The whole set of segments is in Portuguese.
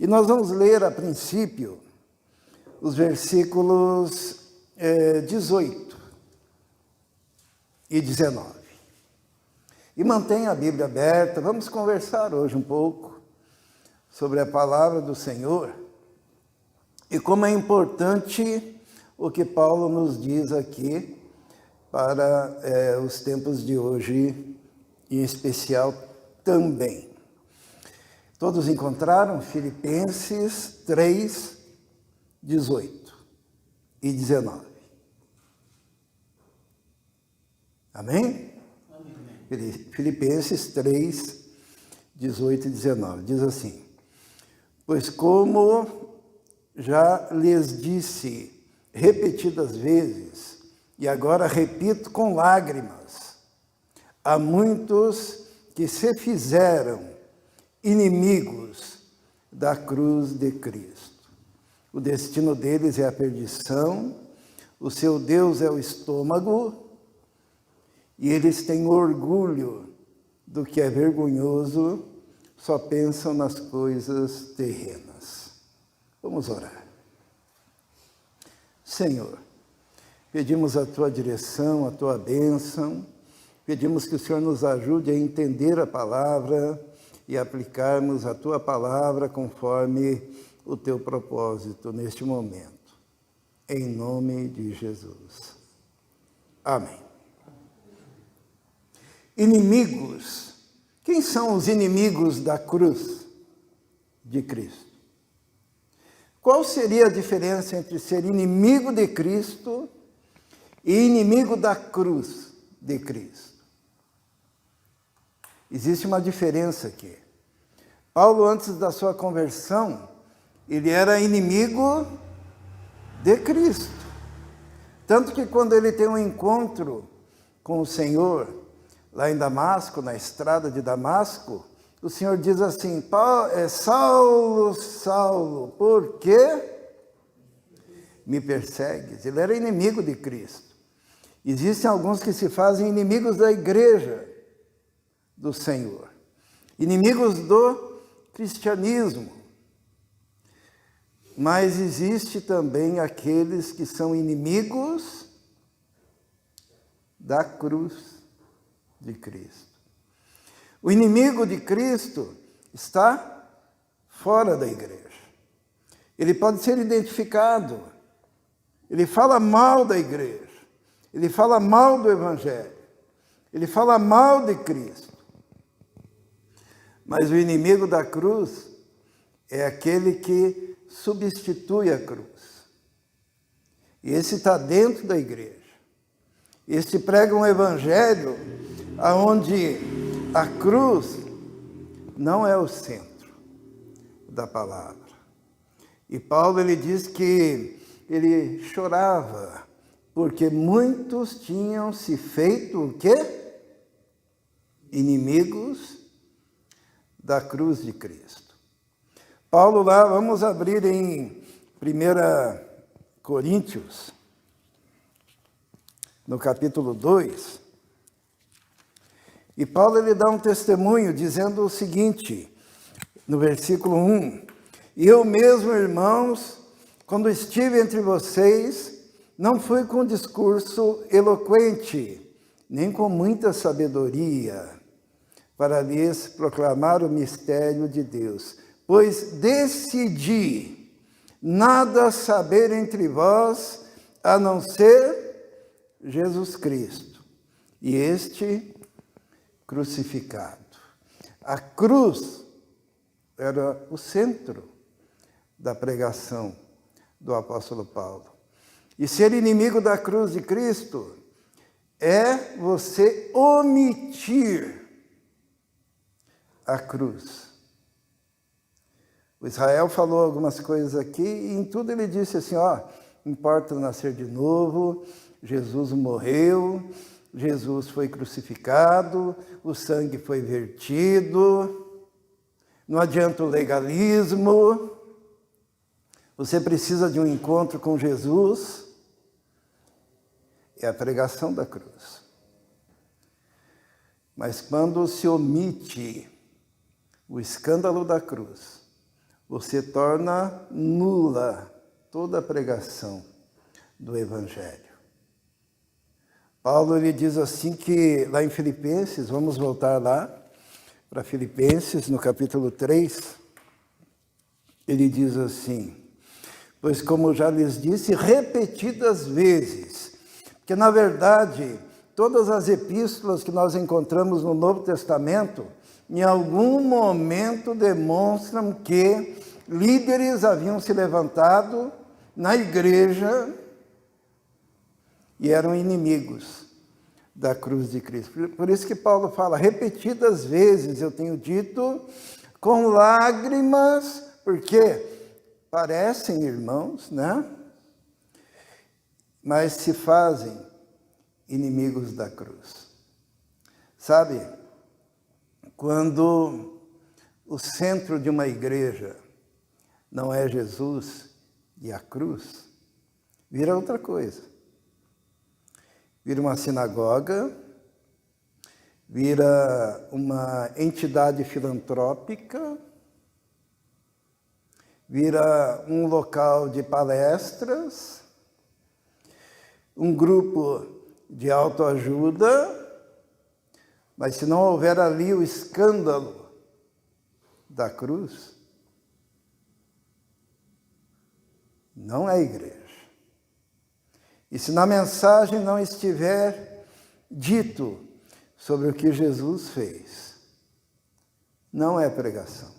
E nós vamos ler, a princípio, os versículos 18 e 19. E mantenha a Bíblia aberta, vamos conversar hoje um pouco sobre a palavra do Senhor e como é importante o que Paulo nos diz aqui para os tempos de hoje, em especial também. Todos encontraram Filipenses 3, 18 e 19. Amém? Amém. Filipenses 3, 18 e 19. Diz assim: pois como já lhes disse repetidas vezes, e agora repito com lágrimas, há muitos que se fizeram inimigos da cruz de Cristo. O destino deles é a perdição, o seu Deus é o estômago, e eles têm orgulho do que é vergonhoso, só pensam nas coisas terrenas. Vamos orar. Senhor, pedimos a Tua direção, a Tua bênção, pedimos que o Senhor nos ajude a entender a palavra e aplicarmos a Tua palavra conforme o Teu propósito neste momento. Em nome de Jesus. Amém. Inimigos. Quem são os inimigos da cruz de Cristo? Qual seria a diferença entre ser inimigo de Cristo e inimigo da cruz de Cristo? Existe uma diferença aqui. Paulo, antes da sua conversão, ele era inimigo de Cristo. Tanto que quando ele tem um encontro com o Senhor, lá em Damasco, na estrada de Damasco, o Senhor diz assim: Saulo, Saulo, por que me persegues? Ele era inimigo de Cristo. Existem alguns que se fazem inimigos da igreja do Senhor, inimigos do cristianismo. Mas existe também aqueles que são inimigos da cruz de Cristo. O inimigo de Cristo está fora da igreja. Ele pode ser identificado. Ele fala mal da igreja. Ele fala mal do Evangelho. Ele fala mal de Cristo. Mas o inimigo da cruz é aquele que substitui a cruz. E esse está dentro da igreja. Esse prega um evangelho onde a cruz não é o centro da palavra. E Paulo, ele diz que ele chorava porque muitos tinham se feito o quê? Inimigos da cruz de Cristo. Paulo lá, vamos abrir em 1 Coríntios, no capítulo 2, e Paulo ele dá um testemunho dizendo o seguinte, no versículo 1, e eu mesmo, irmãos, quando estive entre vocês, não fui com discurso eloquente, nem com muita sabedoria, para lhes proclamar o mistério de Deus, pois decidi nada saber entre vós, a não ser Jesus Cristo, e este crucificado. A cruz era o centro da pregação do apóstolo Paulo. E ser inimigo da cruz de Cristo é você omitir a cruz. O Israel falou algumas coisas aqui e em tudo ele disse assim, importa nascer de novo, Jesus morreu, Jesus foi crucificado, o sangue foi vertido, não adianta o legalismo, você precisa de um encontro com Jesus, é a pregação da cruz. Mas quando se omite o escândalo da cruz, você torna nula toda a pregação do Evangelho. Paulo ele diz assim que lá em Filipenses, vamos voltar lá para Filipenses, no capítulo 3, ele diz assim: pois como já lhes disse repetidas vezes, que na verdade todas as epístolas que nós encontramos no Novo Testamento, em algum momento demonstram que líderes haviam se levantado na igreja e eram inimigos da cruz de Cristo. Por isso que Paulo fala, repetidas vezes eu tenho dito, com lágrimas, porque parecem irmãos, né? Mas se fazem inimigos da cruz. Sabe, quando o centro de uma igreja não é Jesus e a cruz, vira outra coisa. Vira uma sinagoga, vira uma entidade filantrópica, vira um local de palestras, um grupo de autoajuda, mas se não houver ali o escândalo da cruz, não é igreja. E se na mensagem não estiver dito sobre o que Jesus fez, não é pregação.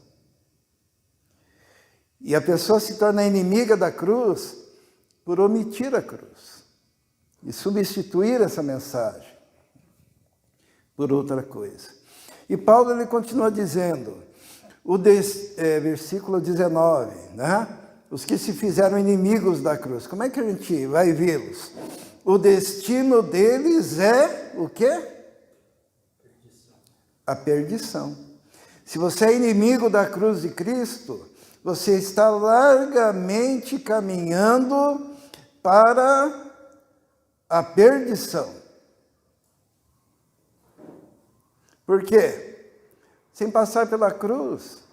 E a pessoa se torna inimiga da cruz por omitir a cruz e substituir essa mensagem por outra coisa. E Paulo ele continua dizendo, versículo 19, né? Os que se fizeram inimigos da cruz, como é que a gente vai vê-los? O destino deles é o quê? A perdição. Se você é inimigo da cruz de Cristo, você está largamente caminhando para a perdição. Por quê? Sem passar pela cruz,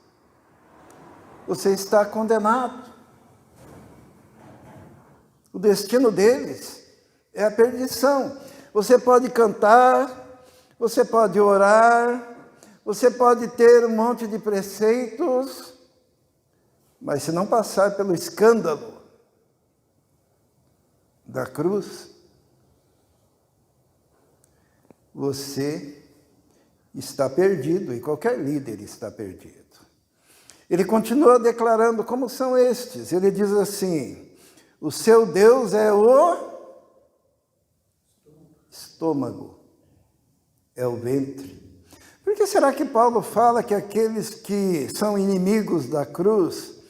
você está condenado. O destino deles é a perdição. Você pode cantar, você pode orar, você pode ter um monte de preceitos, mas se não passar pelo escândalo da cruz, você está perdido, e qualquer líder está perdido. Ele continua declarando como são estes. Ele diz assim, o seu Deus é o estômago, é o ventre. Por que será que Paulo fala que aqueles que são inimigos da cruz,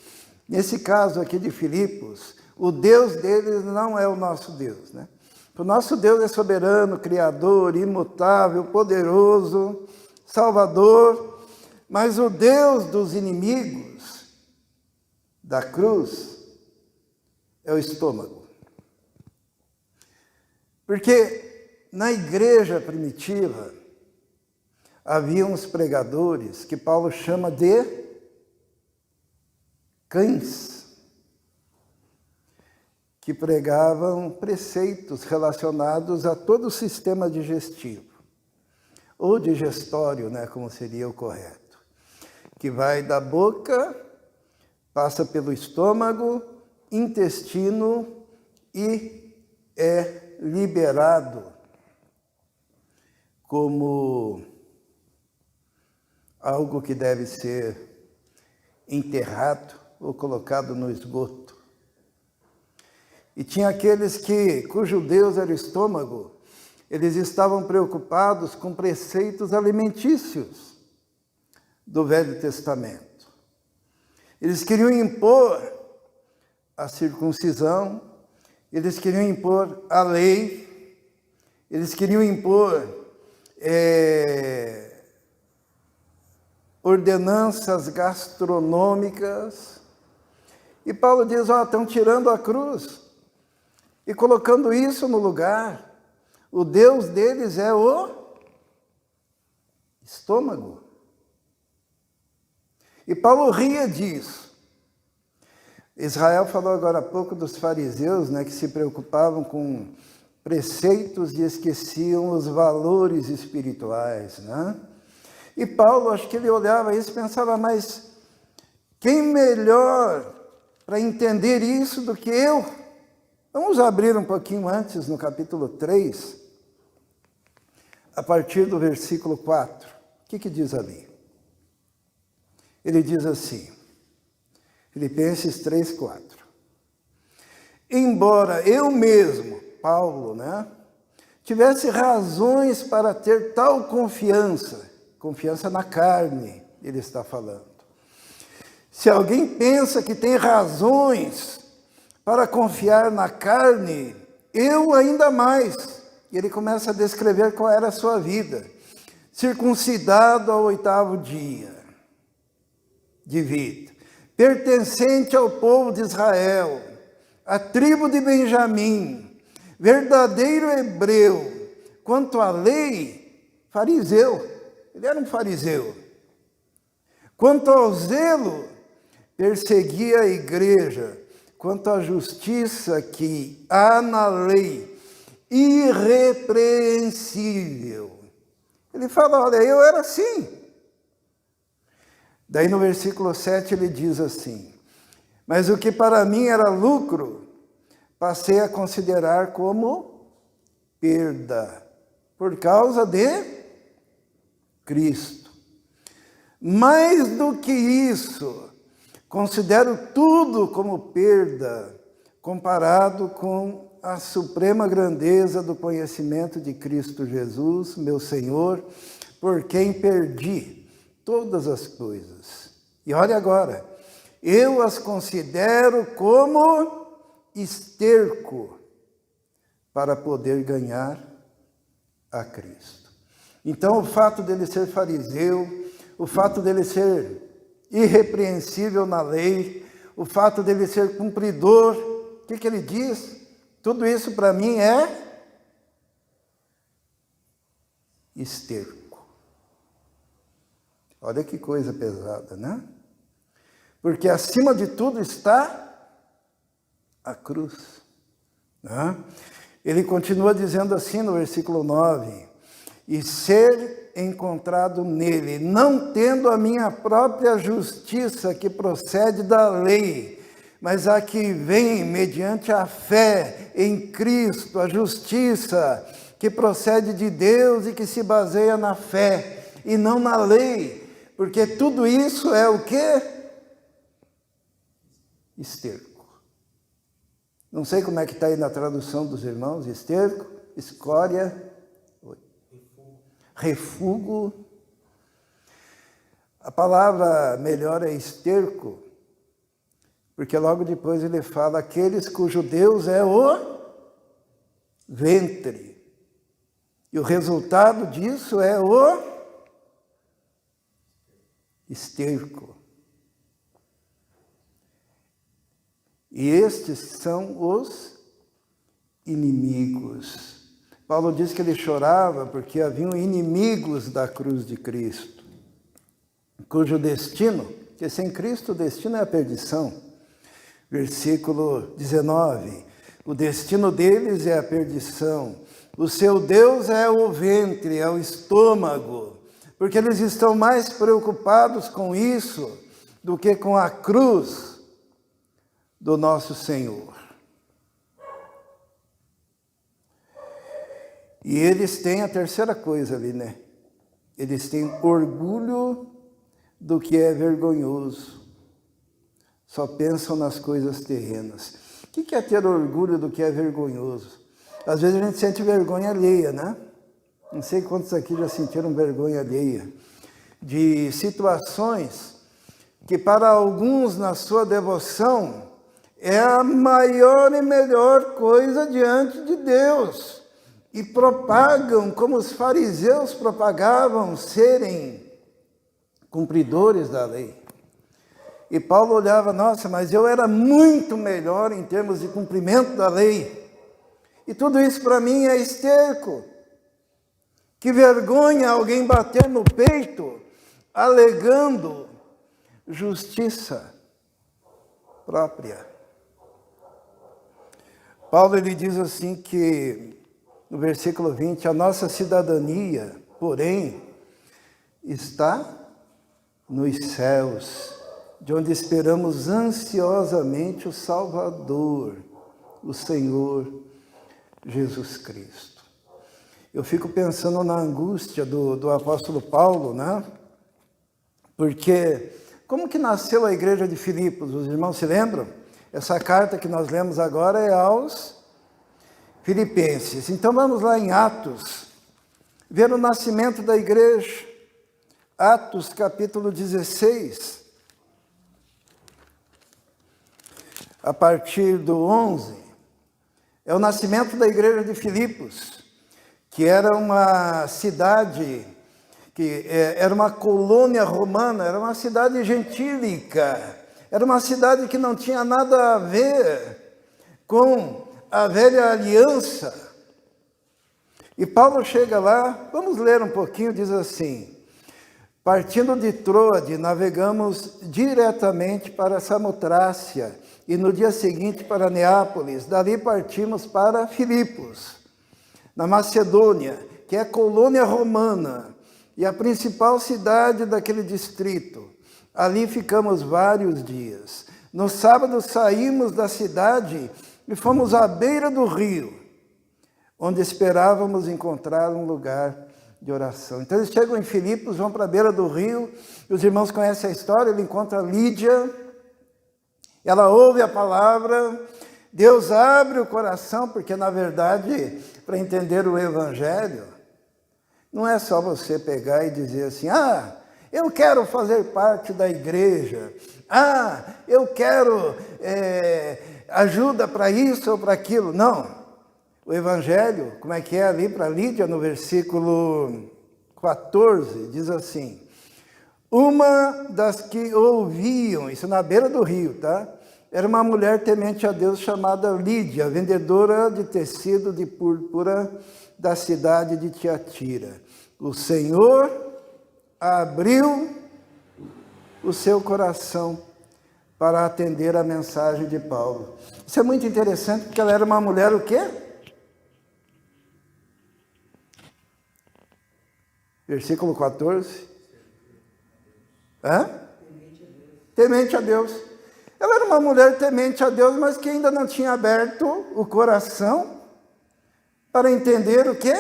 nesse caso aqui de Filipos, o Deus deles não é o nosso Deus, né? O nosso Deus é soberano, criador, imutável, poderoso, salvador, mas o Deus dos inimigos da cruz é o estômago. Porque na igreja primitiva havia uns pregadores que Paulo chama de cães, que pregavam preceitos relacionados a todo o sistema digestivo, ou digestório, né, como seria o correto, que vai da boca, passa pelo estômago, intestino e é liberado como algo que deve ser enterrado ou colocado no esgoto. E tinha aqueles cujo Deus era o estômago, eles estavam preocupados com preceitos alimentícios do Velho Testamento. Eles queriam impor a circuncisão, eles queriam impor a lei, eles queriam impor ordenanças gastronômicas. E Paulo diz, estão tirando a cruz e colocando isso no lugar. O Deus deles é o estômago. E Paulo ria disso. Israel falou agora há pouco dos fariseus, né, que se preocupavam com preceitos e esqueciam os valores espirituais, né? E Paulo, acho que ele olhava isso e pensava, mas quem melhor para entender isso do que eu? Vamos abrir um pouquinho antes, no capítulo 3, a partir do versículo 4. O que diz ali? Ele diz assim, Filipenses 3, 4. Embora eu mesmo, Paulo, né, tivesse razões para ter tal confiança na carne, ele está falando. Se alguém pensa que tem razões para confiar na carne, eu ainda mais. E ele começa a descrever qual era a sua vida. Circuncidado ao 8º dia de vida, pertencente ao povo de Israel, a tribo de Benjamim, verdadeiro hebreu, quanto à lei, fariseu. Ele era um fariseu. Quanto ao zelo, perseguia a igreja. Quanto à justiça que há na lei, irrepreensível. Ele fala, olha, eu era assim. Daí no versículo 7 ele diz assim, mas o que para mim era lucro, passei a considerar como perda, por causa de Cristo. Mais do que isso, considero tudo como perda, comparado com a suprema grandeza do conhecimento de Cristo Jesus, meu Senhor, por quem perdi todas as coisas. E olha agora, eu as considero como esterco para poder ganhar a Cristo. Então, o fato dele ser fariseu, o fato dele ser irrepreensível na lei, o fato dele ser cumpridor, o que ele diz? Tudo isso para mim é esterco. Olha que coisa pesada, né? Porque acima de tudo está a cruz. Né? Ele continua dizendo assim no versículo 9, e ser encontrado nele, não tendo a minha própria justiça que procede da lei, mas a que vem mediante a fé em Cristo, a justiça que procede de Deus e que se baseia na fé e não na lei, porque tudo isso é o quê? Esterco. Não sei como é que está aí na tradução dos irmãos, esterco, escória, refúgio. A palavra melhor é esterco, porque logo depois ele fala aqueles cujo Deus é o ventre. E o resultado disso é o esterco. E estes são os inimigos. Paulo diz que ele chorava porque haviam inimigos da cruz de Cristo, cujo destino, que sem Cristo o destino é a perdição. Versículo 19, o destino deles é a perdição, o seu Deus é o ventre, é o estômago, porque eles estão mais preocupados com isso do que com a cruz do nosso Senhor. E eles têm a terceira coisa ali, né? Eles têm orgulho do que é vergonhoso. Só pensam nas coisas terrenas. O que é ter orgulho do que é vergonhoso? Às vezes a gente sente vergonha alheia, né? Não sei quantos aqui já sentiram vergonha alheia. De situações que para alguns na sua devoção é a maior e melhor coisa diante de Deus. E propagam, como os fariseus propagavam, serem cumpridores da lei. E Paulo olhava, nossa, mas eu era muito melhor em termos de cumprimento da lei. E tudo isso para mim é esterco. Que vergonha alguém bater no peito, alegando justiça própria. Paulo ele diz assim que, no versículo 20, a nossa cidadania, porém, está nos céus, de onde esperamos ansiosamente o Salvador, o Senhor Jesus Cristo. Eu fico pensando na angústia do apóstolo Paulo, né? Porque como que nasceu a igreja de Filipos? Os irmãos se lembram? Essa carta que nós lemos agora é aos Filipenses. Então vamos lá em Atos, ver o nascimento da igreja. Atos capítulo 16, a partir do 11, é o nascimento da igreja de Filipos, que era uma cidade, que era uma colônia romana, era uma cidade gentílica, era uma cidade que não tinha nada a ver com a velha aliança. E Paulo chega lá, vamos ler um pouquinho, diz assim: partindo de Troade, navegamos diretamente para Samotrácia e no dia seguinte para Neápolis. Dali partimos para Filipos, na Macedônia, que é colônia romana e a principal cidade daquele distrito. Ali ficamos vários dias. No sábado saímos da cidade e fomos à beira do rio, onde esperávamos encontrar um lugar de oração. Então eles chegam em Filipos, vão para a beira do rio, e os irmãos conhecem a história, ele encontra Lídia, ela ouve a palavra, Deus abre o coração, porque na verdade, para entender o evangelho, não é só você pegar e dizer assim, eu quero fazer parte da igreja, eu quero ajuda para isso ou para aquilo. Não. O evangelho, como é que é ali para Lídia, no versículo 14, diz assim: uma das que ouviam, isso na beira do rio, tá? Era uma mulher temente a Deus chamada Lídia, vendedora de tecido de púrpura da cidade de Tiatira. O Senhor abriu o seu coração para atender a mensagem de Paulo. Isso é muito interessante, porque ela era uma mulher o quê? Versículo 14. Temente a Deus. Ela era uma mulher temente a Deus, mas que ainda não tinha aberto o coração para entender o quê?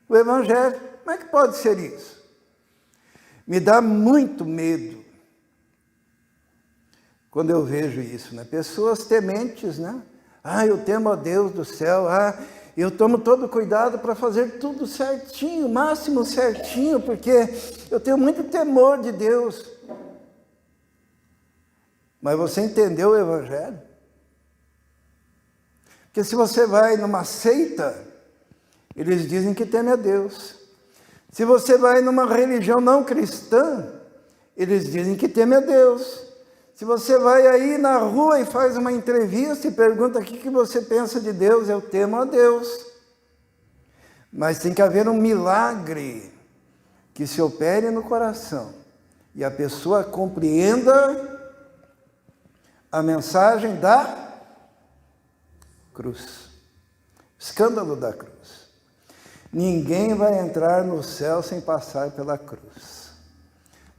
O evangelho. Como é que pode ser isso? Me dá muito medo quando eu vejo isso, né? Pessoas tementes, né? Eu temo a Deus do céu, eu tomo todo cuidado para fazer tudo certinho, o máximo certinho, porque eu tenho muito temor de Deus. Mas você entendeu o evangelho? Porque se você vai numa seita, eles dizem que teme a Deus. Se você vai numa religião não cristã, eles dizem que teme a Deus. Se você vai aí na rua e faz uma entrevista e pergunta o que você pensa de Deus, eu temo a Deus. Mas tem que haver um milagre que se opere no coração e a pessoa compreenda a mensagem da cruz. Escândalo da cruz. Ninguém vai entrar no céu sem passar pela cruz,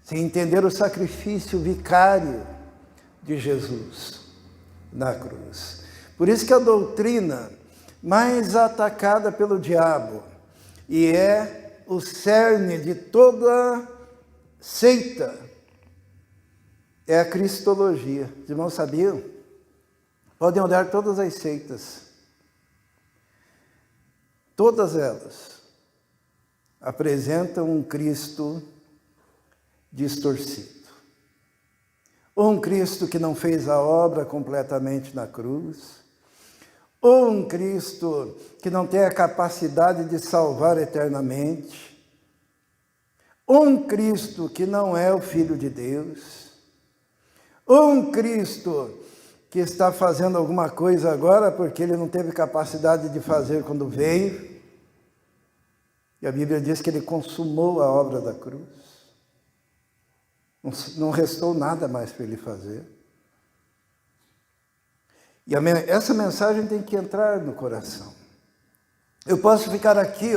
sem entender o sacrifício vicário de Jesus na cruz. Por isso que a doutrina mais atacada pelo diabo, e é o cerne de toda seita, é a cristologia. Os irmãos sabiam? Podem olhar todas as seitas. Todas elas apresentam um Cristo distorcido. Ou um Cristo que não fez a obra completamente na cruz. Ou um Cristo que não tem a capacidade de salvar eternamente. Ou um Cristo que não é o Filho de Deus. Ou um Cristo que está fazendo alguma coisa agora porque ele não teve capacidade de fazer quando veio. E a Bíblia diz que ele consumou a obra da cruz. Não restou nada mais para ele fazer. E essa mensagem tem que entrar no coração. Eu posso ficar aqui,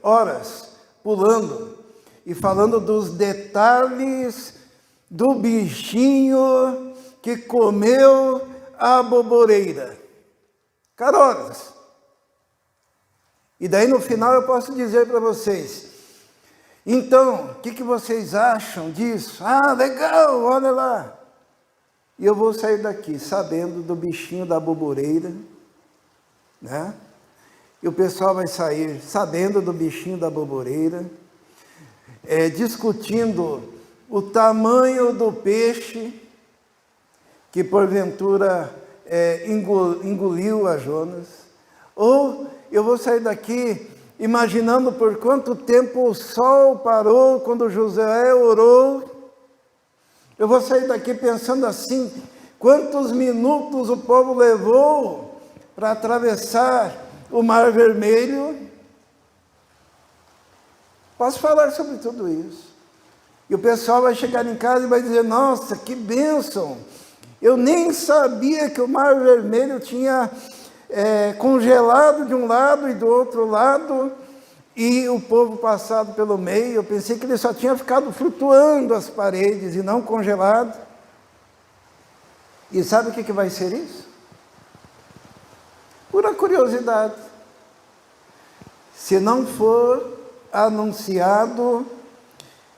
horas, pulando e falando dos detalhes do bichinho que comeu a boboreira. Carolas. E daí no final eu posso dizer para vocês, então, o que vocês acham disso? Ah, legal, olha lá. E eu vou sair daqui sabendo do bichinho da boboreira, né? E o pessoal vai sair sabendo do bichinho da boboreira, discutindo o tamanho do peixe que porventura engoliu a Jonas. Ou eu vou sair daqui imaginando por quanto tempo o sol parou quando Josué orou. Eu vou sair daqui pensando assim, quantos minutos o povo levou para atravessar o Mar Vermelho. Posso falar sobre tudo isso. E o pessoal vai chegar em casa e vai dizer, nossa, que bênção! Eu nem sabia que o Mar Vermelho tinha congelado de um lado e do outro lado, e o povo passado pelo meio. Eu pensei que ele só tinha ficado flutuando as paredes e não congelado. E sabe o que vai ser isso? Pura curiosidade. Se não for anunciado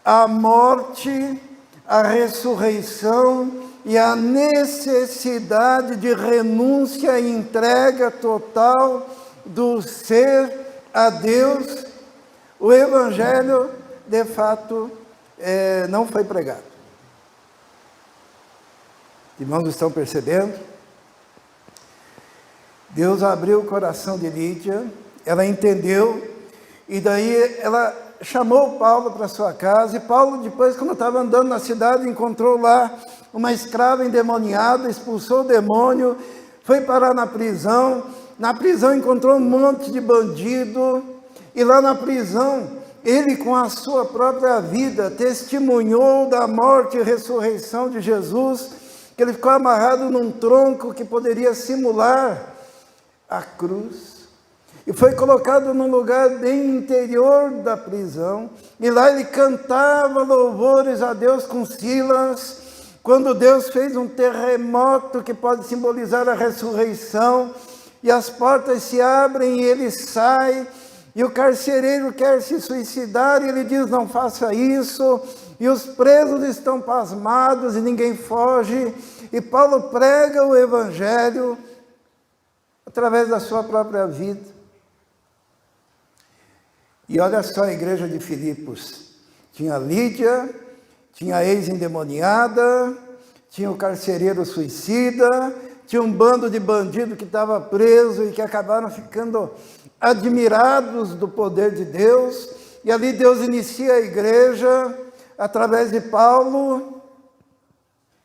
a morte, a ressurreição e a necessidade de renúncia e entrega total do ser a Deus, o Evangelho, de fato, não foi pregado. Irmãos, estão percebendo? Deus abriu o coração de Lídia, ela entendeu, e daí ela chamou Paulo para sua casa, e Paulo depois, quando estava andando na cidade, encontrou lá uma escrava endemoniada, expulsou o demônio, foi parar na prisão encontrou um monte de bandido, e lá na prisão, ele com a sua própria vida, testemunhou da morte e ressurreição de Jesus, que ele ficou amarrado num tronco que poderia simular a cruz, e foi colocado num lugar bem interior da prisão, e lá ele cantava louvores a Deus com Silas, quando Deus fez um terremoto que pode simbolizar a ressurreição, e as portas se abrem e ele sai, e o carcereiro quer se suicidar, e ele diz, não faça isso, e os presos estão pasmados e ninguém foge, e Paulo prega o Evangelho através da sua própria vida. E olha só a igreja de Filipos, tinha Lídia, tinha a ex-endemoniada, tinha o carcereiro suicida, tinha um bando de bandidos que estava preso e que acabaram ficando admirados do poder de Deus, e ali Deus inicia a igreja através de Paulo,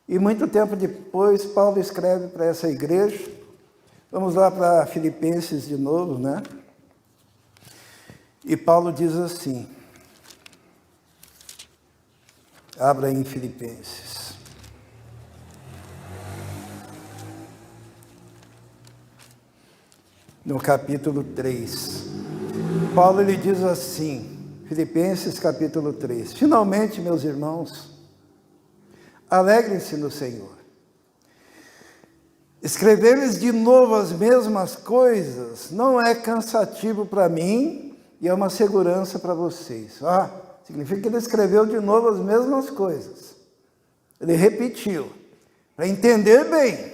e muito tempo depois Paulo escreve para essa igreja. Vamos lá para Filipenses de novo, né? E Paulo diz assim, abra em Filipenses. No capítulo 3. Paulo ele diz assim, Filipenses capítulo 3. Finalmente, meus irmãos, alegrem-se no Senhor. Escrever-lhes de novo as mesmas coisas não é cansativo para mim e é uma segurança para vocês. Significa que ele escreveu de novo as mesmas coisas. Ele repetiu, para entender bem.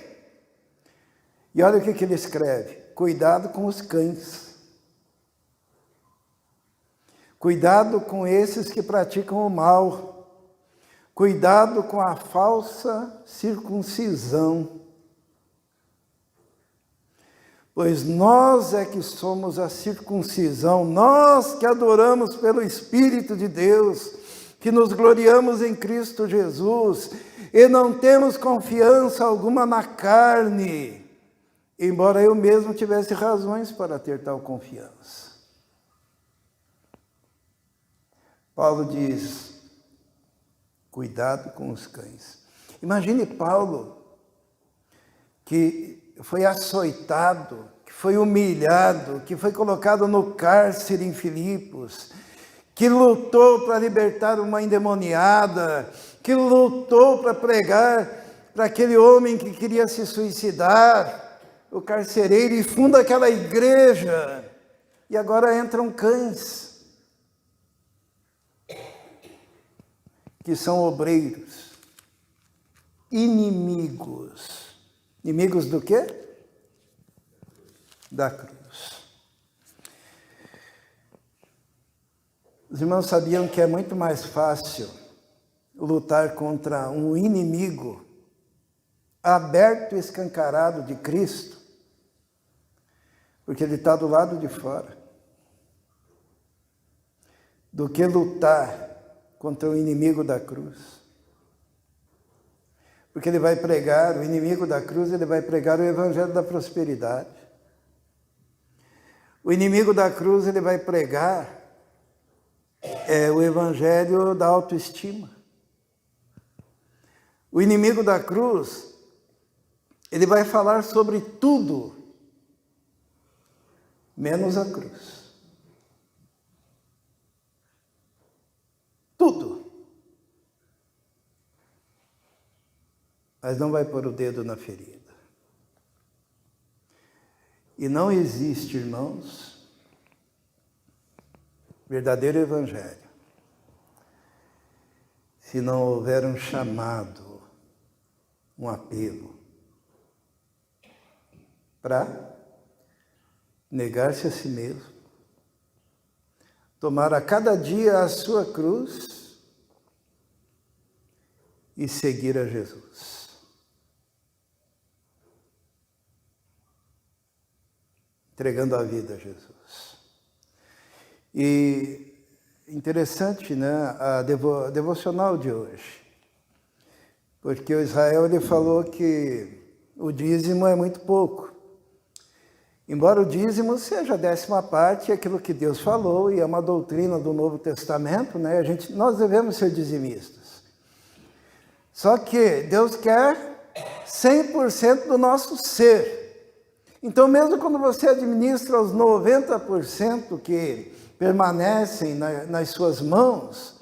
E olha o que ele escreve. Cuidado com os cães. Cuidado com esses que praticam o mal. Cuidado com a falsa circuncisão. Pois nós é que somos a circuncisão, nós que adoramos pelo Espírito de Deus, que nos gloriamos em Cristo Jesus, e não temos confiança alguma na carne, embora eu mesmo tivesse razões para ter tal confiança. Paulo diz, cuidado com os cães. Imagine Paulo, que foi açoitado, que foi humilhado, que foi colocado no cárcere em Filipos, que lutou para libertar uma endemoniada, que lutou para pregar para aquele homem que queria se suicidar, o carcereiro, e funda aquela igreja, e agora entram cães, que são obreiros, inimigos. Inimigos do quê? Da cruz. Os irmãos sabiam que é muito mais fácil lutar contra um inimigo aberto e escancarado de Cristo, porque ele está do lado de fora, do que lutar contra o inimigo da cruz. Porque ele vai pregar, o inimigo da cruz, ele vai pregar o evangelho da prosperidade. O inimigo da cruz, ele vai pregar o evangelho da autoestima. O inimigo da cruz, ele vai falar sobre tudo, menos a cruz. Tudo. Mas não vai pôr o dedo na ferida. E não existe, irmãos, verdadeiro evangelho, se não houver um chamado, um apelo, para negar-se a si mesmo, tomar a cada dia a sua cruz e seguir a Jesus. Entregando a vida a Jesus. E interessante, né, a devocional de hoje, porque o Israel ele falou que o dízimo é muito pouco. Embora o dízimo seja a 10ª parte, é aquilo que Deus falou, e é uma doutrina do Novo Testamento, né? Nós devemos ser dizimistas. Só que Deus quer 100% do nosso ser. Então, mesmo quando você administra os 90% que permanecem nas suas mãos,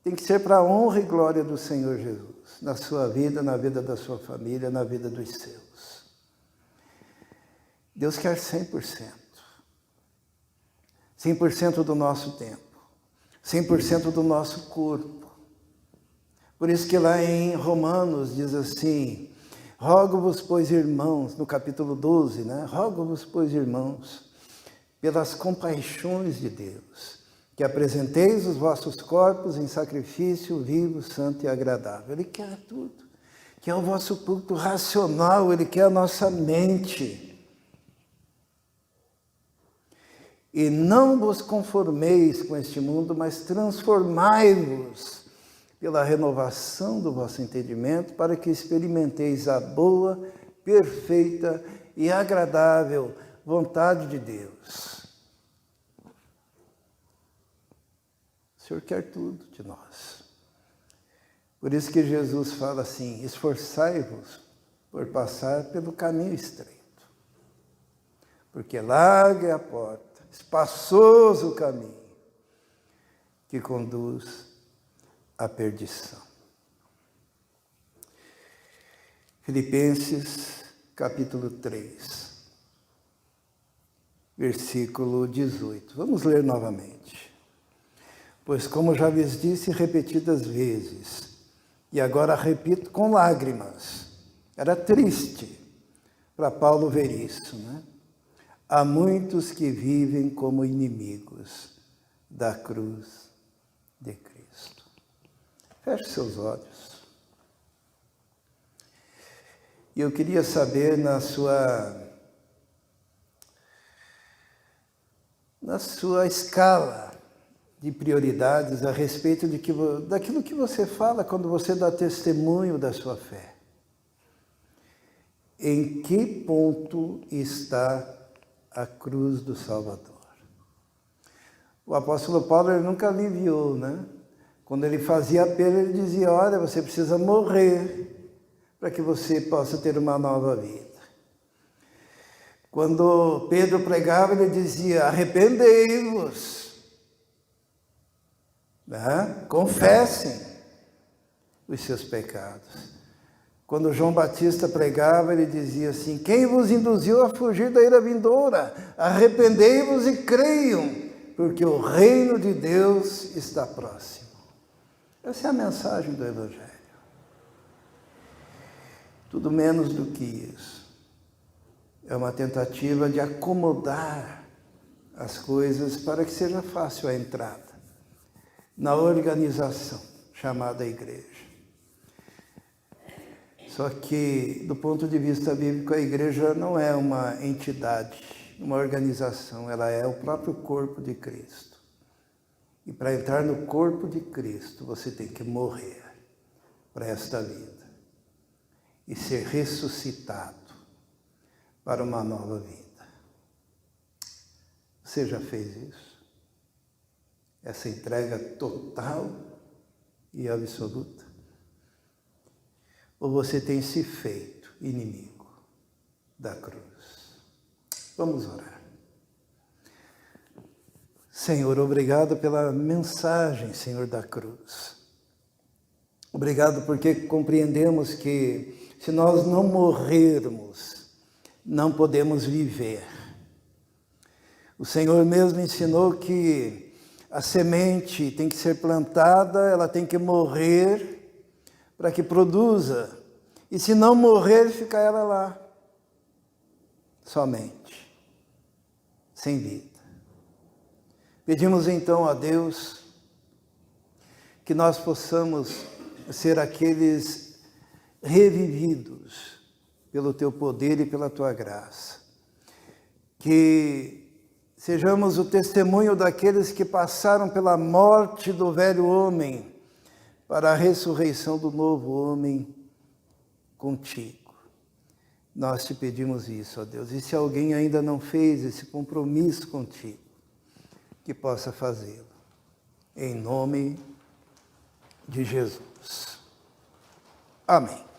tem que ser para a honra e glória do Senhor Jesus, na sua vida, na vida da sua família, na vida dos seus. Deus quer 100%. 100% do nosso tempo. 100% do nosso corpo. Por isso que lá em Romanos diz assim: rogo-vos, pois, irmãos, no capítulo 12, né? Rogo-vos, pois, irmãos, pelas compaixões de Deus, que apresenteis os vossos corpos em sacrifício vivo, santo e agradável. Ele quer tudo. Quer o vosso culto racional, Ele quer a nossa mente. E não vos conformeis com este mundo, mas transformai-vos pela renovação do vosso entendimento, para que experimenteis a boa, perfeita e agradável vontade de Deus. O Senhor quer tudo de nós. Por isso que Jesus fala assim: esforçai-vos por passar pelo caminho estreito, porque larga é a porta, espaçoso o caminho que conduz à perdição. Filipenses capítulo 3, versículo 18. Vamos ler novamente. Pois como já lhes disse repetidas vezes, e agora repito com lágrimas, era triste para Paulo ver isso, né? Há muitos que vivem como inimigos da cruz de Cristo. Feche seus olhos. E eu queria saber na sua escala de prioridades a respeito daquilo que você fala quando você dá testemunho da sua fé. Em que ponto está a cruz do Salvador? O apóstolo Paulo ele nunca aliviou, né? Quando ele fazia apelo, ele dizia: olha, você precisa morrer para que você possa ter uma nova vida. Quando Pedro pregava, ele dizia: arrependei-vos, né? Confessem os seus pecados. Quando João Batista pregava, ele dizia assim: quem vos induziu a fugir da ira vindoura? Arrependei-vos e creiam, porque o reino de Deus está próximo. Essa é a mensagem do Evangelho. Tudo menos do que isso. É uma tentativa de acomodar as coisas para que seja fácil a entrada na organização chamada igreja. Só que, do ponto de vista bíblico, a igreja não é uma entidade, uma organização, ela é o próprio corpo de Cristo. E para entrar no corpo de Cristo, você tem que morrer para esta vida e ser ressuscitado para uma nova vida. Você já fez isso? Essa entrega total e absoluta? Ou você tem se feito inimigo da cruz? Vamos orar. Senhor, obrigado pela mensagem, Senhor, da cruz. Obrigado porque compreendemos que se nós não morrermos, não podemos viver. O Senhor mesmo ensinou que a semente tem que ser plantada, ela tem que morrer para que produza. E se não morrer, fica ela lá, somente, sem vida. Pedimos então a Deus que nós possamos ser aqueles revividos pelo Teu poder e pela Tua graça. Que sejamos o testemunho daqueles que passaram pela morte do velho homem para a ressurreição do novo homem contigo. Nós te pedimos isso, ó Deus. E se alguém ainda não fez esse compromisso contigo, que possa fazê-lo. Em nome de Jesus. Amém.